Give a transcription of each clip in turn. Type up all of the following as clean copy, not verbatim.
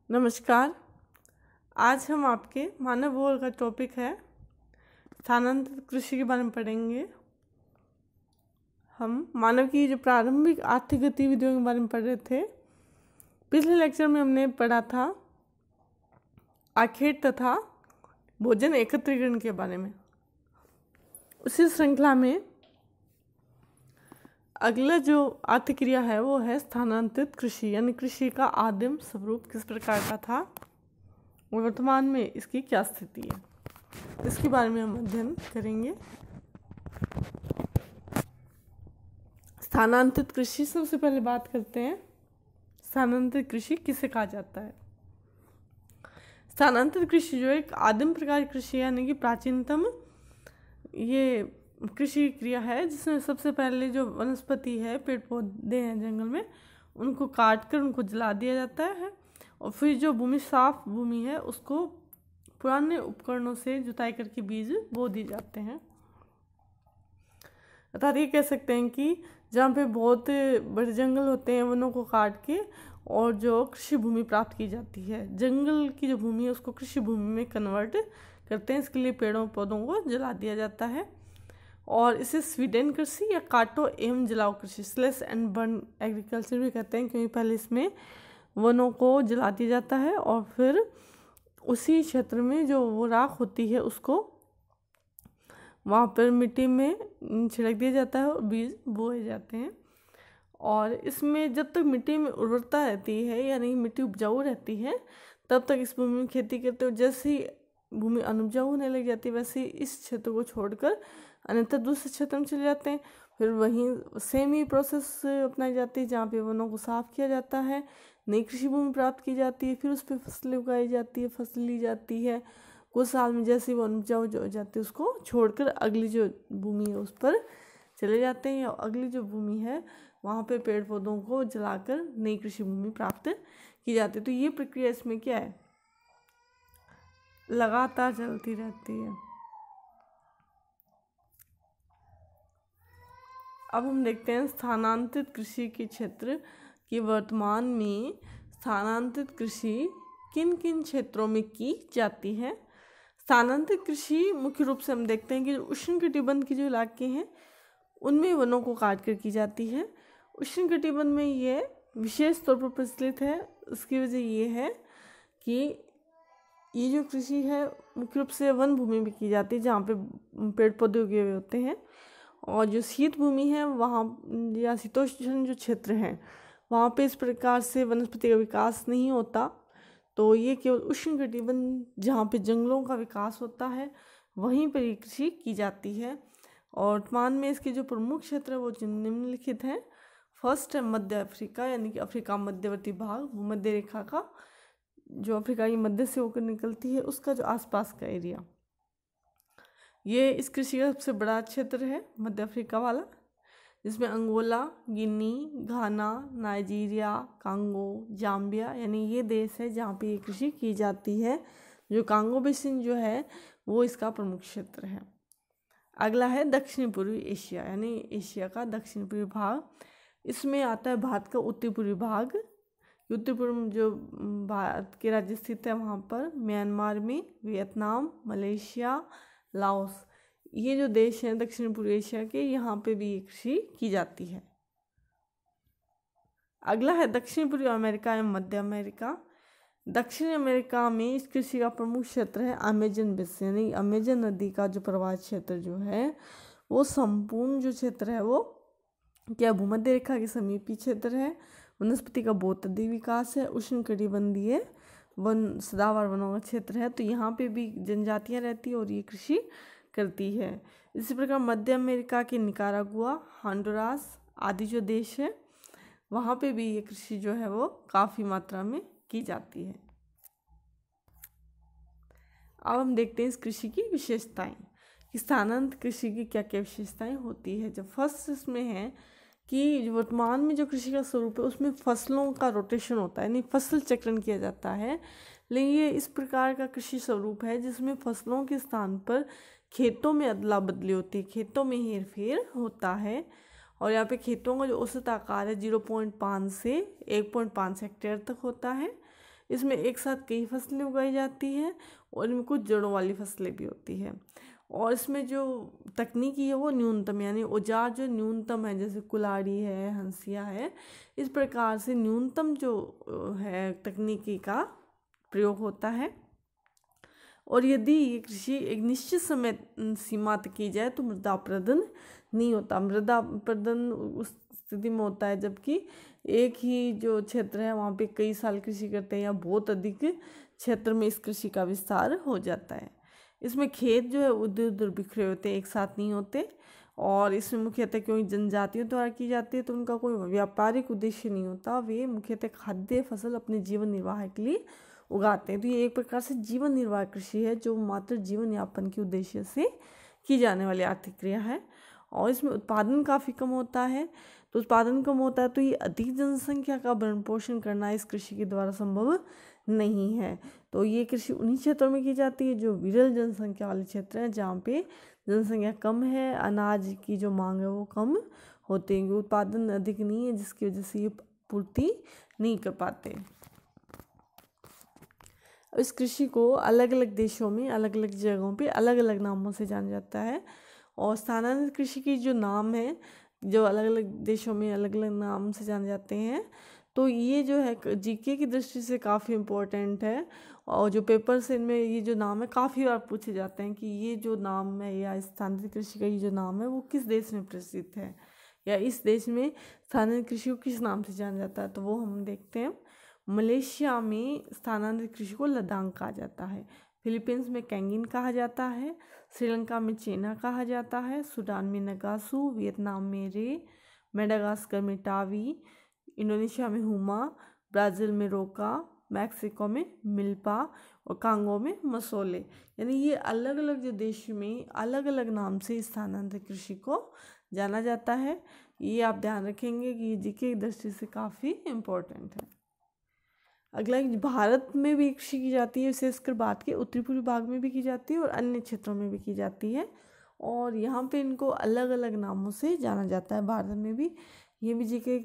नमस्कार। आज हम आपके मानव भूगोल का टॉपिक है स्थानांतरित कृषि के बारे में पढ़ेंगे। हम मानव की जो प्रारंभिक आर्थिक गतिविधियों के बारे में पढ़ रहे थे। पिछले लेक्चर में हमने पढ़ा था आखेट तथा भोजन एकत्रीकरण के बारे में। उसी श्रृंखला में अगला जो आर्थिक क्रिया है वो है स्थानांतरित कृषि, यानी कृषि का आदिम स्वरूप किस प्रकार का था और वर्तमान में इसकी क्या स्थिति है, इसके बारे में हम अध्ययन करेंगे। स्थानांतरित कृषि, सबसे पहले बात करते हैं स्थानांतरित कृषि किसे कहा जाता है। स्थानांतरित कृषि जो एक आदिम प्रकार की कृषि यानी कि प्राचीनतम ये कृषि क्रिया है जिसमें सबसे पहले जो वनस्पति है, पेड़ पौधे हैं जंगल में, उनको काट कर उनको जला दिया जाता है और फिर जो भूमि साफ भूमि है उसको पुराने उपकरणों से जुताई करके बीज बो दिए जाते हैं। अर्थात ये कह सकते हैं कि जहाँ पे बहुत बड़े जंगल होते हैं वनों को काट के और जो कृषि भूमि प्राप्त की जाती है, जंगल की जो भूमि है उसको कृषि भूमि में कन्वर्ट करते हैं। इसके लिए पेड़ों पौधों को जला दिया जाता है और इसे स्वीडन कृषि या काटो एवं जलाओ कृषि, स्लेश एंड बर्न एग्रीकल्चर भी कहते हैं, क्योंकि पहले इसमें वनों को जला दिया जाता है और फिर उसी क्षेत्र में जो वो राख होती है उसको वहाँ पर मिट्टी में छिड़क दिया जाता है और बीज बोए जाते हैं। और इसमें जब तक मिट्टी में उर्वरता रहती है यानी मिट्टी उपजाऊ रहती है तब तक इस भूमि में खेती करते हो। जैसे ही भूमि अनुपजाऊ होने लग जाती है वैसे इस क्षेत्र को छोड़कर अन्यथा दूसरे क्षेत्र में चले जाते हैं। फिर वहीं सेम ही प्रोसेस अपनाई जाती है जहाँ पे वनों को साफ किया जाता है, नई कृषि भूमि प्राप्त की जाती है, फिर उस पर फसलें उगाई जाती है, फसल ली जाती है। कुछ साल में जैसे वो अनुपजाऊ हो जाती है उसको छोड़कर अगली जो भूमि है उस पर चले जाते हैं, या अगली जो भूमि है वहाँ पे पेड़ पौधों को जलाकर नई कृषि भूमि प्राप्त की जाती है। तो ये प्रक्रिया इसमें क्या है, लगातार चलती रहती है। अब हम देखते हैं स्थानांतरित कृषि के क्षेत्र की वर्तमान में स्थानांतरित कृषि किन किन क्षेत्रों में की जाती है। स्थानांतरित कृषि मुख्य रूप से हम देखते हैं कि उष्णकटिबंध के जो इलाके हैं उनमें वनों को काट कर की जाती है। उष्णकटिबंध में ये विशेष तौर पर प्रचलित है। उसकी वजह ये है कि ये जो कृषि है मुख्य रूप से वन भूमि में की जाती है जहाँ पे पेड़ पौधे उगे हुए होते हैं, और जो शीत भूमि है वहाँ या शीतोष्ण जो क्षेत्र हैं वहाँ पे इस प्रकार से वनस्पति का विकास नहीं होता। तो ये केवल उष्णकटिबंध जहाँ पे जंगलों का विकास होता है वहीं पर ये कृषि की जाती है। और वर्तमान में इसके जो प्रमुख क्षेत्र है वो निम्नलिखित हैं। फर्स्ट है मध्य अफ्रीका, यानी कि अफ्रीका मध्यवर्ती भाग, भूमध्य रेखा का जो अफ्रीका की मध्य से होकर निकलती है उसका जो आसपास का एरिया, ये इस कृषि का सबसे बड़ा क्षेत्र है मध्य अफ्रीका वाला, जिसमें अंगोला, गिनी, घाना, नाइजीरिया, कांगो, जाम्बिया यानी ये देश है जहाँ पे ये कृषि की जाती है। जो कांगो बेसिन जो है वो इसका प्रमुख क्षेत्र है। अगला है दक्षिण पूर्वी एशिया, यानी एशिया का दक्षिण पूर्वी भाग। इसमें आता है भारत का उत्तर पूर्वी भाग। उत्तर पूर्व में जो भारत के राज्य स्थित है वहाँ पर म्यांमार में, वियतनाम, मलेशिया, लाओस, ये जो देश हैं दक्षिण पूर्व एशिया के, यहाँ पे भी ये कृषि की जाती है। अगला है दक्षिण पूर्वी अमेरिका एवं मध्य अमेरिका। दक्षिण अमेरिका में इस कृषि का प्रमुख क्षेत्र है अमेजन बेसिन, यानी अमेजन नदी का जो प्रवाह क्षेत्र जो है वो संपूर्ण जो क्षेत्र है वो क्या भूमध्य रेखा के समीपी क्षेत्र है। वनस्पति का बहुत अधिक विकास है, उष्णकटिबंधीय वन सदाबहार वनों का क्षेत्र है। तो यहाँ पे भी जनजातियाँ रहती है और ये कृषि करती है। इसी प्रकार मध्य अमेरिका के निकारागुआ, होंडुरास आदि जो देश है वहाँ पे भी ये कृषि जो है वो काफ़ी मात्रा में की जाती है। अब हम देखते हैं इस कृषि की विशेषताएं कि स्थानांतरित कृषि की क्या क्या विशेषताएं होती है। जब फर्स्ट इसमें है कि वर्तमान में जो कृषि का स्वरूप है उसमें फसलों का रोटेशन होता है, यानी फसल चक्रण किया जाता है। लेकिन ये इस प्रकार का कृषि स्वरूप है जिसमें फसलों के स्थान पर खेतों में अदला बदली होती है, खेतों में हेर फेर होता है। और यहाँ पे खेतों का जो औसत आकार है 0.5 से 1.5 हेक्टेयर तक होता है। इसमें एक साथ कई फसलें उगाई जाती हैं और इनमें कुछ जड़ों वाली फसलें भी होती हैं। और इसमें जो तकनीकी है वो न्यूनतम, यानी औजार जो न्यूनतम है, जैसे कुल्हाड़ी है, हंसिया है, इस प्रकार से न्यूनतम जो है तकनीकी का प्रयोग होता है। और यदि ये कृषि एक निश्चित समय सीमा तक की जाए तो मृदा अपरदन नहीं होता। मृदा अपरदन उस स्थिति में होता है जबकि एक ही जो क्षेत्र है वहाँ पे कई साल कृषि करते हैं या बहुत अधिक क्षेत्र में इस कृषि का विस्तार हो जाता है। इसमें खेत जो है उधर उधर बिखरे होते हैं, एक साथ नहीं होते। और इसमें मुख्यतः क्योंकि जनजातियों द्वारा की जाती है तो उनका कोई व्यापारिक उद्देश्य नहीं होता, वे मुख्यतः खाद्य फसल अपने जीवन निर्वाह के लिए उगाते हैं। तो ये एक प्रकार से जीवन निर्वाह कृषि है जो मात्र जीवन यापन के उद्देश्य से की जाने वाली आर्थिक क्रिया है। और इसमें उत्पादन काफ़ी कम होता है। तो उत्पादन कम होता है तो ये अधिक जनसंख्या का भरण पोषण करना इस कृषि के द्वारा संभव नहीं है। तो ये कृषि उन्हीं क्षेत्रों में की जाती है जो विरल जनसंख्या वाले क्षेत्र हैं, जहाँ पे जनसंख्या कम है, अनाज की जो मांग है वो कम होती है, उत्पादन अधिक नहीं है, जिसकी वजह से ये पूर्ति नहीं कर पाते। इस कृषि को अलग अलग देशों में अलग अलग जगहों पे अलग अलग नामों से जाना जाता है। और स्थानांतरित कृषि की जो नाम है जो अलग अलग देशों में अलग अलग नाम से जाने जाते हैं, तो ये जो है जीके की दृष्टि से काफ़ी इम्पोर्टेंट है। और जो पेपर्स इनमें ये जो नाम है काफ़ी बार पूछे जाते हैं कि ये जो नाम है या स्थानांतरित कृषि का ये जो नाम है वो किस देश में प्रसिद्ध है, या इस देश में स्थानांतरित कृषि को किस नाम से जाना जाता है। तो वो हम देखते हैं। मलेशिया में स्थानांतरित कृषि को लदांग कहा जाता है, फिलीपींस में कैंगिन कहा जाता है, श्रीलंका में चेना कहा जाता है, सूडान में नगासू, वियतनाम में रे, मेडागास्कर में टावी, इंडोनेशिया में हुमा, ब्राज़ील में रोका, मैक्सिको में मिल्पा और कांगो में मसोले। यानी ये अलग अलग जो देश में अलग अलग नाम से स्थानांतरित कृषि को जाना जाता है। ये आप ध्यान रखेंगे कि ये जीके की दृष्टि से काफ़ी इम्पोर्टेंट है। अगला भारत में भी कृषि की जाती है, विशेषकर भारत के उत्तरी पूर्वी भाग में भी की जाती है और अन्य क्षेत्रों में भी की जाती है। और यहाँ पे इनको अलग अलग नामों से जाना जाता है। भारत में भी ये भी जीके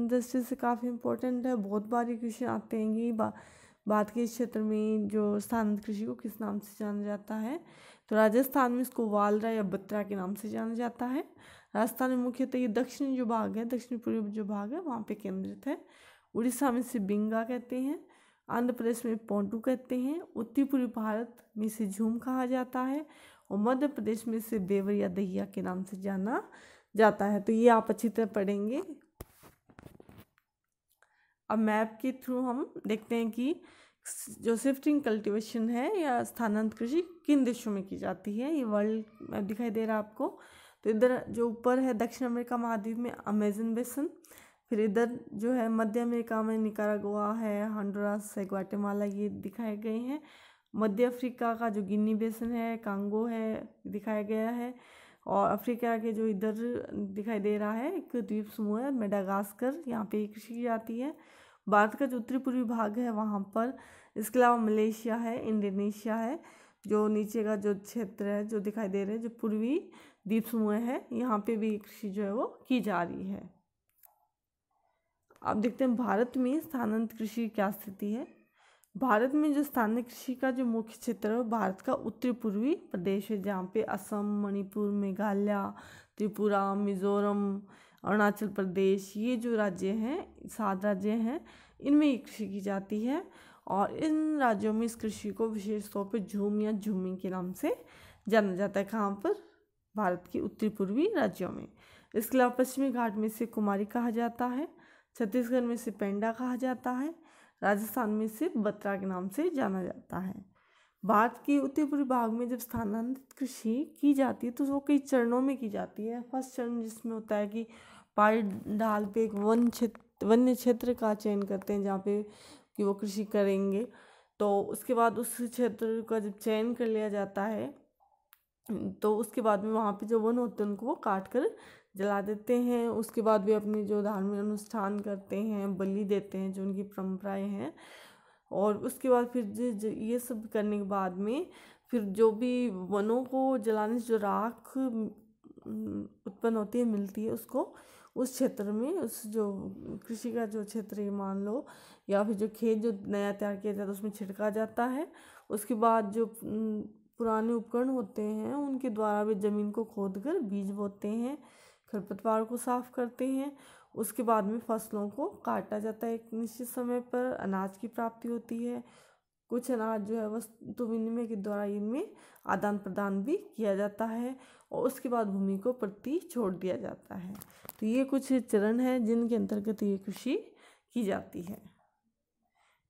दृष्टि से काफ़ी इम्पोर्टेंट है। बहुत बार ये क्वेश्चन आते हैं कि भारत के क्षेत्र में जो स्थानांतरित कृषि को किस नाम से जाना जाता है। तो राजस्थान में इसको वालरा या बत्रा के नाम से जाना जाता है। राजस्थान में मुख्यतः ये दक्षिणी जो भाग है, दक्षिणी पूर्वी जो भाग है वहाँ पे केंद्रित है। उड़ीसा में इसे बिंगा कहते हैं, आंध्र प्रदेश में पोंटू कहते हैं, उत्तरी पूर्वी भारत में इसे झूम कहा जाता है और मध्य प्रदेश में इसे बेवर या दहिया के नाम से जाना जाता है। तो ये आप अच्छी तरह पढ़ेंगे। अब मैप के थ्रू हम देखते हैं कि जो शिफ्टिंग कल्टीवेशन है या स्थानांतरित कृषि किन देशों में की जाती है। ये वर्ल्ड मैप दिखाई दे रहा है आपको। तो इधर जो ऊपर है दक्षिण अमेरिका महाद्वीप में अमेजन बेसिन, फिर इधर जो है मध्य अमेरिका में निकारागुआ है, हंडुरास है, ग्वाटेमाला, ये दिखाए गए हैं। मध्य अफ्रीका का जो गिनी बेसिन है, कांगो है, दिखाया गया है। और अफ्रीका के जो इधर दिखाई दे रहा है एक द्वीप समूह है मेडागास्कर, यहाँ पे कृषि की जाती है। भारत का जो उत्तरी पूर्वी भाग है वहाँ पर, इसके अलावा मलेशिया है, इंडोनेशिया है, जो नीचे का जो क्षेत्र है जो दिखाई दे रहे हैं जो पूर्वी द्वीप समूह है, यहाँ पे भी कृषि जो है वो की जा रही है। अब देखते हैं भारत में स्थानांतरित कृषि की क्या स्थिति है। भारत में जो स्थानांतरित कृषि का जो मुख्य क्षेत्र है वो भारत का उत्तरी पूर्वी प्रदेश है, जहाँ पे असम, मणिपुर, मेघालय, त्रिपुरा, मिजोरम, अरुणाचल प्रदेश, ये जो राज्य हैं 7 राज्य हैं, इनमें ये कृषि की जाती है। और इन राज्यों में इस कृषि को विशेष तौर पर झूम या झूमी के नाम से जाना जाता है। कहाँ पर? भारत के उत्तरी पूर्वी राज्यों में। इसके अलावा पश्चिमी घाट में इसे कुमारी कहा जाता है, छत्तीसगढ़ में इसे पेंडा कहा जाता है, राजस्थान में इसे बत्रा के नाम से जाना जाता है। भारत के उत्तरी पूर्वी भाग में जब स्थानांतरित कृषि की जाती है तो वो कई चरणों में की जाती है। फर्स्ट चरण जिसमें होता है कि पहाड़ी ढाल पे एक वन्य क्षेत्र का चयन करते हैं जहाँ पे कि वो कृषि करेंगे। तो उसके बाद उस क्षेत्र का जब चयन कर लिया जाता है तो उसके बाद में वहाँ पे जो वन होते हैं उनको वो काट कर जला देते हैं। उसके बाद वे अपने जो धार्मिक अनुष्ठान करते हैं, बलि देते हैं, जो उनकी परंपराएं हैं। और उसके बाद फिर ये सब करने के बाद में फिर जो भी वनों को जलाने से जो राख उत्पन्न होती है, मिलती है, उसको उस क्षेत्र में उस जो कृषि का जो क्षेत्र है मान लो, या फिर जो खेत जो नया तैयार किया जाता है उसमें छिड़का जाता है। उसके बाद जो पुराने उपकरण होते हैं उनके द्वारा भी ज़मीन को खोदकर बीज बोते हैं, खरपतवार को साफ करते हैं। उसके बाद में फसलों को काटा जाता है, एक निश्चित समय पर अनाज की प्राप्ति होती है। कुछ अनाज जो है वस्तु विनिमय के द्वारा इनमें आदान प्रदान भी किया जाता है और उसके बाद भूमि को प्रति छोड़ दिया जाता है। तो ये कुछ चरण हैं जिनके अंतर्गत ये कृषि की जाती है।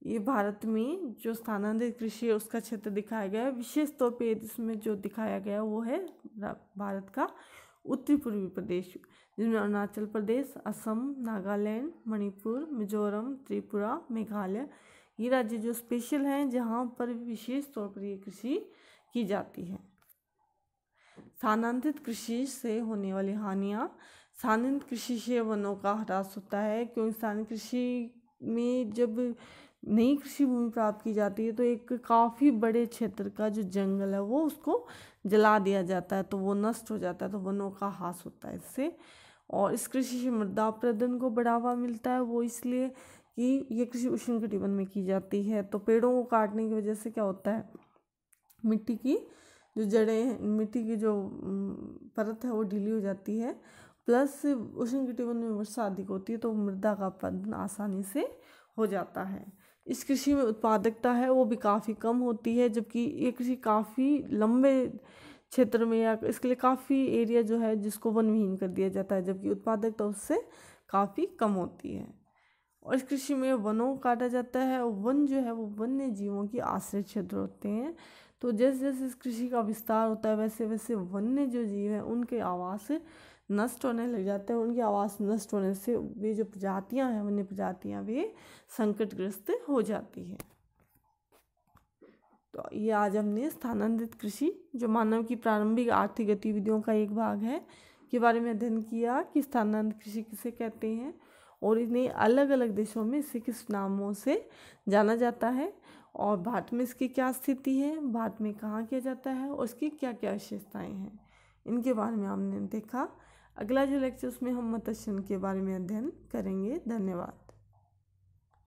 ये भारत में जो स्थानांतरित कृषि है उसका क्षेत्र दिखाया गया है। विशेष तौर पे इसमें जो दिखाया गया वो है भारत का उत्तरी पूर्वी प्रदेश, जिनमें अरुणाचल प्रदेश, असम, नागालैंड, मणिपुर, मिजोरम, त्रिपुरा, मेघालय, ये राज्य जो स्पेशल हैं जहाँ पर विशेष तौर पर ये कृषि की जाती है। स्थानांतरित कृषि से होने वाली हानियाँ। स्थानांतरित कृषि से वनों का ह्रास होता है, क्योंकि स्थानांतरित कृषि में जब नई कृषि भूमि प्राप्त की जाती है तो एक काफ़ी बड़े क्षेत्र का जो जंगल है वो उसको जला दिया जाता है, तो वो नष्ट हो जाता है, तो वनों का ह्रास होता है इससे। और इस कृषि से मृदा अपरदन को बढ़ावा मिलता है, वो इसलिए कि ये कृषि उष्णकटिबंध में की जाती है। तो पेड़ों को काटने की वजह से क्या होता है, मिट्टी की जो जड़ें हैं, मिट्टी की जो परत है वो ढीली हो जाती है, प्लस उष्णकटिबंध में वर्षा अधिक होती है तो मृदा का अपरदन आसानी से हो जाता है। इस कृषि में उत्पादकता है वो भी काफ़ी कम होती है, जबकि ये कृषि काफ़ी लंबे क्षेत्र में या इसके लिए काफ़ी एरिया जो है जिसको वन विहीन कर दिया जाता है, जबकि उत्पादकता उससे काफ़ी कम होती है। और इस कृषि में वनों को काटा जाता है, और वन जो है वो वन्य जीवों की आश्रय क्षेत्र होते हैं। तो जैसे जैसे इस कृषि का विस्तार होता है वैसे वैसे वन्य जो जीव हैं उनके आवास नष्ट होने लग जाते हैं। उनके आवास नष्ट होने से वे जो प्रजातियां हैं, वन्य प्रजातियां, वे संकटग्रस्त हो जाती हैं। तो ये आज हमने स्थानांतरित कृषि जो मानव की प्रारंभिक आर्थिक गतिविधियों का एक भाग है के बारे में अध्ययन किया कि स्थानांतरित कृषि किसे कहते हैं और इन्हें अलग अलग देशों में इसे किस नामों से जाना जाता है, और भारत में इसकी क्या स्थिति है, भारत में कहाँ किया जाता है और इसकी क्या क्या विशेषताएँ हैं, इनके बारे में हमने देखा। अगला जो लेक्चर उसमें हम मत्स्य के बारे में अध्ययन करेंगे। धन्यवाद।